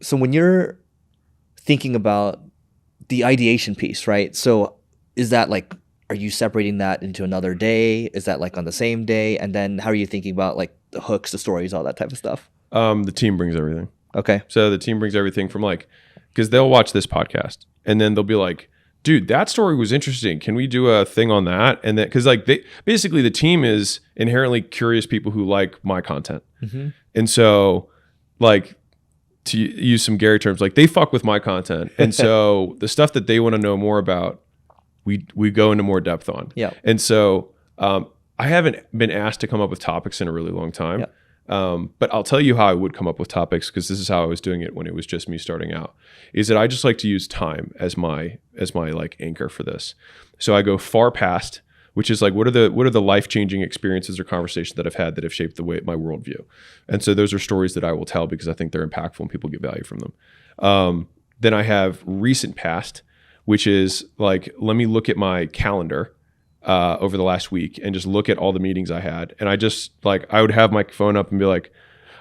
So when you're thinking about the ideation piece, right? So is that like, are you separating that into another day? Is that like on the same day? And then how are you thinking about like the hooks, the stories, all that type of stuff? The team brings everything. Okay. So the team brings everything from like, because they'll watch this podcast and then they'll be like, dude, that story was interesting. Can we do a thing on that? And then, because like they basically the team is inherently curious people who like my content. Mm-hmm. And so like to use some Gary terms, like they fuck with my content. And so the stuff that they want to know more about, we go into more depth on. Yeah. And so I haven't been asked to come up with topics in a really long time. Yeah. But I'll tell you how I would come up with topics, because this is how I was doing it when it was just me starting out, is that I just like to use time as my like anchor for this. So I go far past, which is like, what are the life-changing experiences or conversations that I've had that have shaped the way my worldview? And so those are stories that I will tell because I think they're impactful and people get value from them. Then I have recent past, which is like, let me look at my calendar over the last week and just look at all the meetings I had. And I would have my phone up and be like,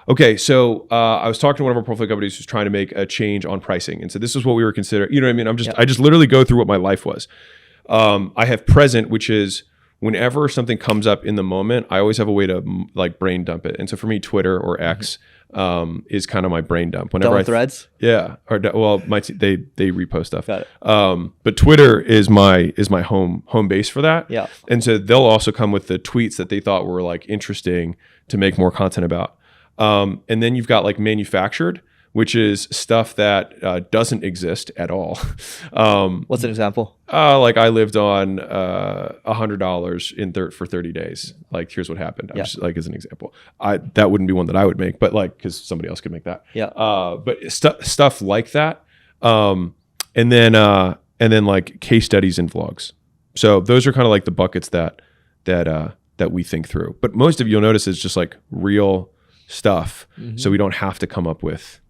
okay, so I was talking to one of our portfolio companies who's trying to make a change on pricing. And so this is what we were considering. You know what I mean? I just literally go through what my life was. I have present, which is whenever something comes up in the moment, I always have a way to like brain dump it. And so for me, Twitter or X is kind of my brain dump. Whenever Threads? Yeah. Or well, they repost stuff. Got it. But Twitter is my home base for that. Yeah. And so they'll also come with the tweets that they thought were like interesting to make more content about. And then you've got like manufactured, which is stuff that doesn't exist at all. What's an example? Like I lived on $100 for 30 days. Like here's what happened. Yeah. Just, like as an example, that wouldn't be one that I would make, but like because somebody else could make that. Yeah. But stuff like that, and then like case studies and vlogs. So those are kind of like the buckets that we think through. But most of you'll notice is just like real stuff. Mm-hmm. So we don't have to come up with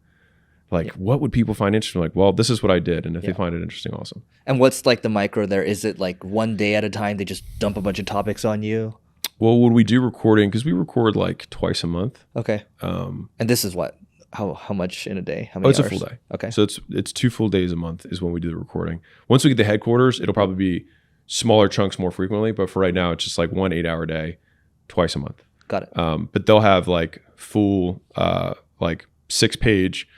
like, what would people find interesting? Like, well, this is what I did. And if they find it interesting, awesome. And what's like the micro there? Is it like one day at a time, they just dump a bunch of topics on you? Well, when we do recording, because we record like twice a month. Okay. And this is what? How much in a day? How many hours? It's a full day. Okay. So it's 2 full days a month is when we do the recording. Once we get the headquarters, it'll probably be smaller chunks more frequently. But for right now, it's just like 1 8-hour day, twice a month. Got it. But they'll have like full like 6-page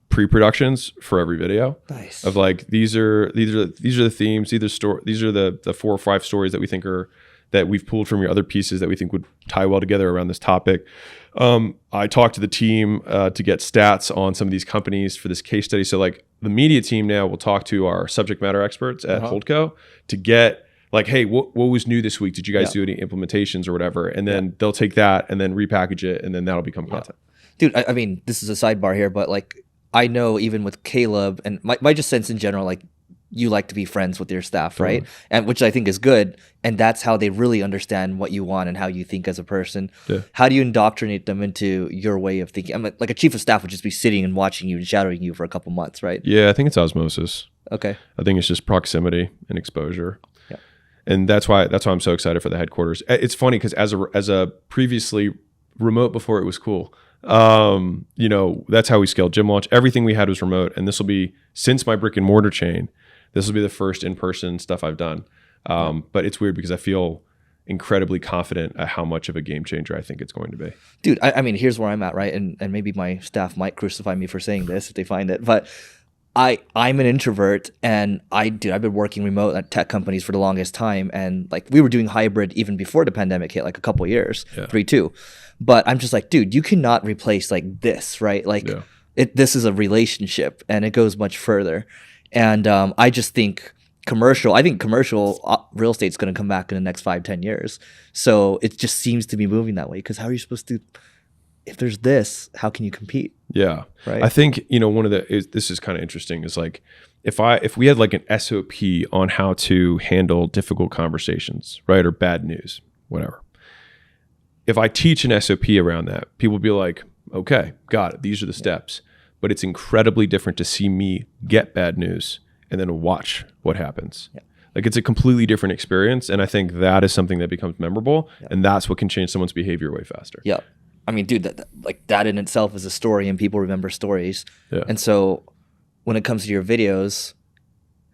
pre-productions for every video. Nice. Of like these are the themes, these are the 4 or 5 stories that we think are that we've pulled from your other pieces that we think would tie well together around this topic. I talked to the team to get stats on some of these companies for this case study. So like the media team now will talk to our subject matter experts at Holdco to get like, hey, what was new this week? Did you guys do any implementations or whatever? And then they'll take that and then repackage it, and then that'll become content. Dude, I mean, this is a sidebar here, but like I know even with Caleb and my just sense in general, like you like to be friends with your staff, right? And which I think is good. And that's how they really understand what you want and how you think as a person. Yeah. How do you indoctrinate them into your way of thinking? I mean, like a chief of staff would just be sitting and watching you and shadowing you for a couple months, right? Yeah, I think it's osmosis. Okay. I think it's just proximity and exposure. Yeah. And that's why I'm so excited for the headquarters. It's funny because as a previously remote before it was cool, you know, that's how we scaled gym launch. Everything we had was remote, and this will be, since my brick and mortar chain, this will be the first in-person stuff I've done. But it's weird because I feel incredibly confident at how much of a game changer I think it's going to be. Dude, I mean, here's where I'm at, right? And maybe my staff might crucify me for saying this if they find it, but I'm an introvert, and I've been working remote at tech companies for the longest time, and like we were doing hybrid even before the pandemic hit, like a couple of years, 3-2. But I'm just like, dude, you cannot replace like this, right? Like this is a relationship, and it goes much further. And I just think commercial real estate's going to come back in the next 5-10 years. So it just seems to be moving that way, because how are you supposed to, if there's this, how can you compete? Yeah. Right. I think, you know, this is kind of interesting, is like, if we had like an SOP on how to handle difficult conversations, right? Or bad news, whatever. If I teach an SOP around that, people will be like, okay, got it. These are the steps. But it's incredibly different to see me get bad news and then watch what happens. Yeah. Like it's a completely different experience. And I think that is something that becomes memorable. Yeah. And that's what can change someone's behavior way faster. Yeah. I mean, dude, like that in itself is a story, and people remember stories. Yeah. And so when it comes to your videos,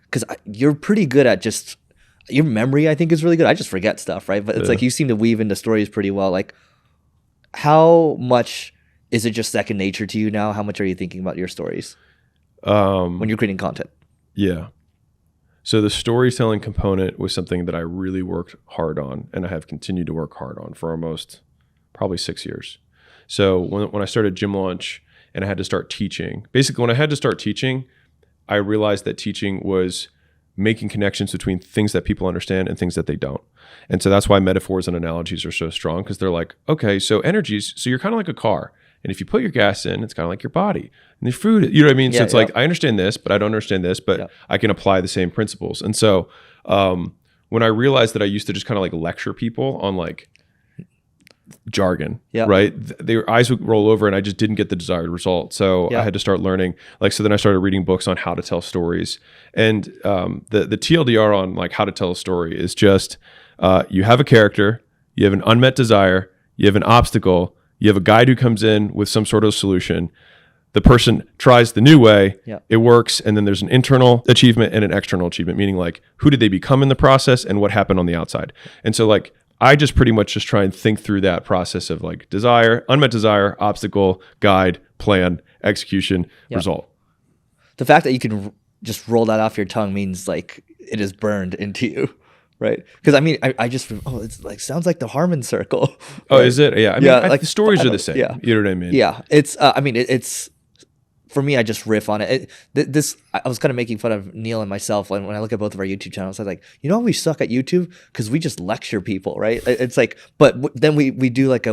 because you're pretty good at just your memory, I think is really good. I just forget stuff, right? But it's like you seem to weave into stories pretty well. Like, how much is it just second nature to you now? How much are you thinking about your stories when you're creating content? Yeah. So the storytelling component was something that I really worked hard on, and I have continued to work hard on for almost probably 6 years. So when I started Gym Launch and I had to start teaching, basically when I had to start teaching, I realized that teaching was making connections between things that people understand and things that they don't. And so that's why metaphors and analogies are so strong, because they're like, okay, so energies, so you're kind of like a car. And if you put your gas in, it's kind of like your body and your food, you know what I mean? So it's like, I understand this, but I don't understand this, but I can apply the same principles. And so when I realized that I used to just kind of like lecture people on like jargon, right? Their eyes would roll over and I just didn't get the desired result. So I had to start learning, like, so then I started reading books on how to tell stories. And the TLDR on like how to tell a story is just, you have a character, you have an unmet desire, you have an obstacle, you have a guide who comes in with some sort of solution. The person tries the new way, it works, and then there's an internal achievement and an external achievement, meaning like who did they become in the process and what happened on the outside. And so like I just pretty much just try and think through that process of like desire, unmet desire, obstacle, guide, plan, execution, result. The fact that you can just roll that off your tongue means like it is burned into you. Right, because I mean, I just it's like sounds like the Harmon Circle. Right? Oh, is it? Yeah, I mean, like the stories are the same. Yeah, you know what I mean. Yeah, it's. I mean, it's for me. I just riff on it. I was kind of making fun of Neil and myself when I look at both of our YouTube channels. I was like, you know, we suck at YouTube because we just lecture people, right? It's like, but then we do like a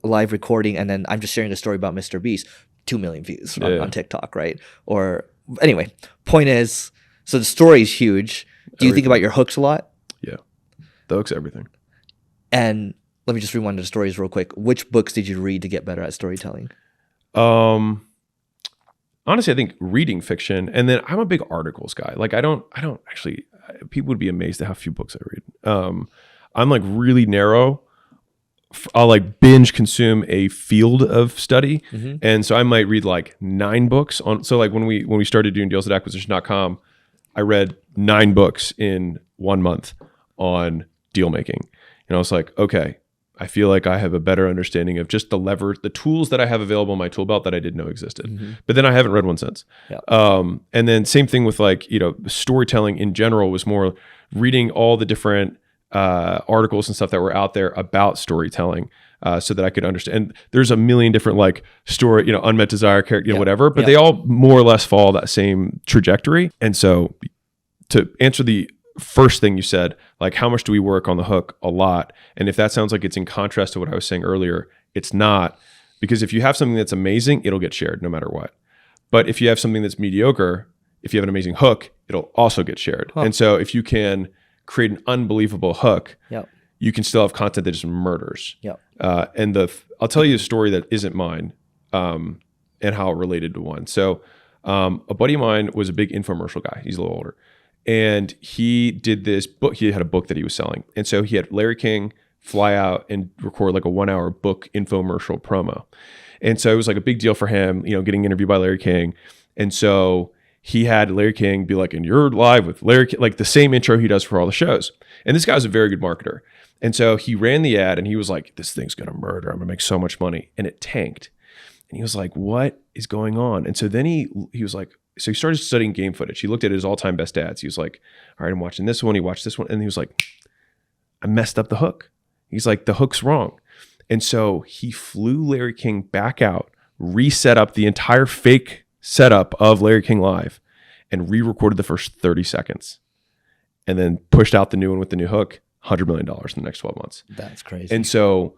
live recording, and then I'm just sharing a story about Mr. Beast, 2 million views on TikTok, right? Or anyway, point is, so the story is huge. Do you think about your hooks a lot? Yeah, the hook's everything. And let me just rewind to the stories real quick. Which books did you read to get better at storytelling? Honestly, I think reading fiction, and then I'm a big articles guy. Like I don't actually. People would be amazed at how few books I read. I'm like really narrow. I'll like binge consume a field of study, and so I might read like 9 books on. So like when we started doing deals at acquisition.com, I read 9 books in 1 month on deal making. And I was like, okay, I feel like I have a better understanding of just the tools that I have available in my tool belt that I didn't know existed. But then I haven't read one since. And then same thing with like, you know, storytelling in general was more reading all the different articles and stuff that were out there about storytelling so that I could understand. And there's a million different like story, you know, unmet desire, character, you know, whatever, but they all more or less follow that same trajectory. And so to answer the first thing you said, like how much do we work on the hook? A lot. And if that sounds like it's in contrast to what I was saying earlier, it's not, because if you have something that's amazing, it'll get shared no matter what. But if you have something that's mediocre, if you have an amazing hook, it'll also get shared. And so if you can create an unbelievable hook, you can still have content that just murders. And I'll tell you a story that isn't mine and how it related to one. So a buddy of mine was a big infomercial guy. He's a little older. And he did this book. He had a book that he was selling. And so he had Larry King fly out and record like a 1-hour book infomercial promo. And so it was like a big deal for him, you know, getting interviewed by Larry King. And so he had Larry King be like, and you're live with Larry King, like the same intro he does for all the shows. And this guy was a very good marketer. And so he ran the ad and he was like, this thing's going to murder. I'm going to make so much money. And it tanked. And he was like, what is going on? And so then he was like, so he started studying game footage. He looked at his all-time best ads. He was like, all right, I'm watching this one. He watched this one. And he was like, I messed up the hook. He's like, the hook's wrong. And so he flew Larry King back out, reset up the entire fake setup of Larry King Live, and re-recorded the first 30 seconds. And then pushed out the new one with the new hook, $100 million in the next 12 months. That's crazy. And so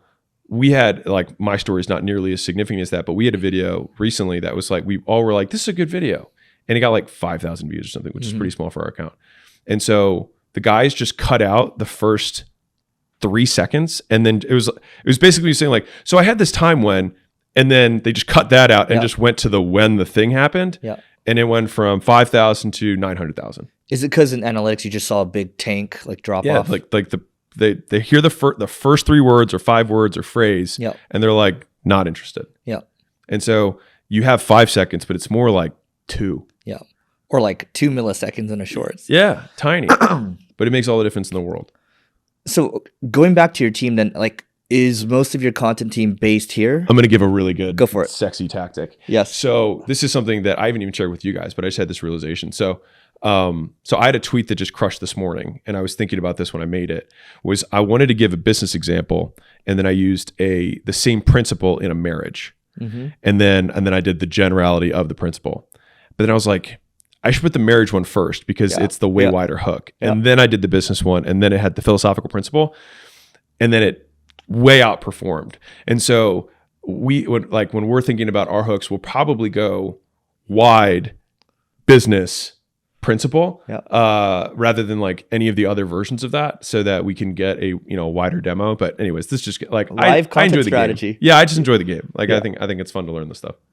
we had, like, my story is not nearly as significant as that, but we had a video recently that was like, we all were like, this is a good video. And it got like 5,000 views or something, which is pretty small for our account. And so the guys just cut out the first 3 seconds. And then it was basically saying like, so I had this time when, and then they just cut that out and just went to the when the thing happened. And it went from 5,000 to 900,000. Is it because in analytics you just saw a big tank like drop off? Like they hear the first 3 words or 5 words or phrase, and they're like, not interested. Yeah. And so you have 5 seconds, but it's more like 2. Yeah. Or like 2 milliseconds in a shorts. Yeah, tiny. But it makes all the difference in the world. So going back to your team then, like, is most of your content team based here? I'm going to give a really good, Go for it. Sexy tactic. Yes. So this is something that I haven't even shared with you guys, but I just had this realization. So I had a tweet that just crushed this morning, and I was thinking about this when I made it. Was I wanted to give a business example, and then I used the same principle in a marriage, and then I did the generality of the principle. But then I was like, I should put the marriage one first because it's the way wider hook, and then I did the business one, and then it had the philosophical principle, and then it way outperformed. And so when we're thinking about our hooks, we'll probably go wide business principle rather than like any of the other versions of that, so that we can get a wider demo. But anyways, this just like live content I enjoy the strategy. game. Yeah, I just enjoy the game. Like I think it's fun to learn this stuff.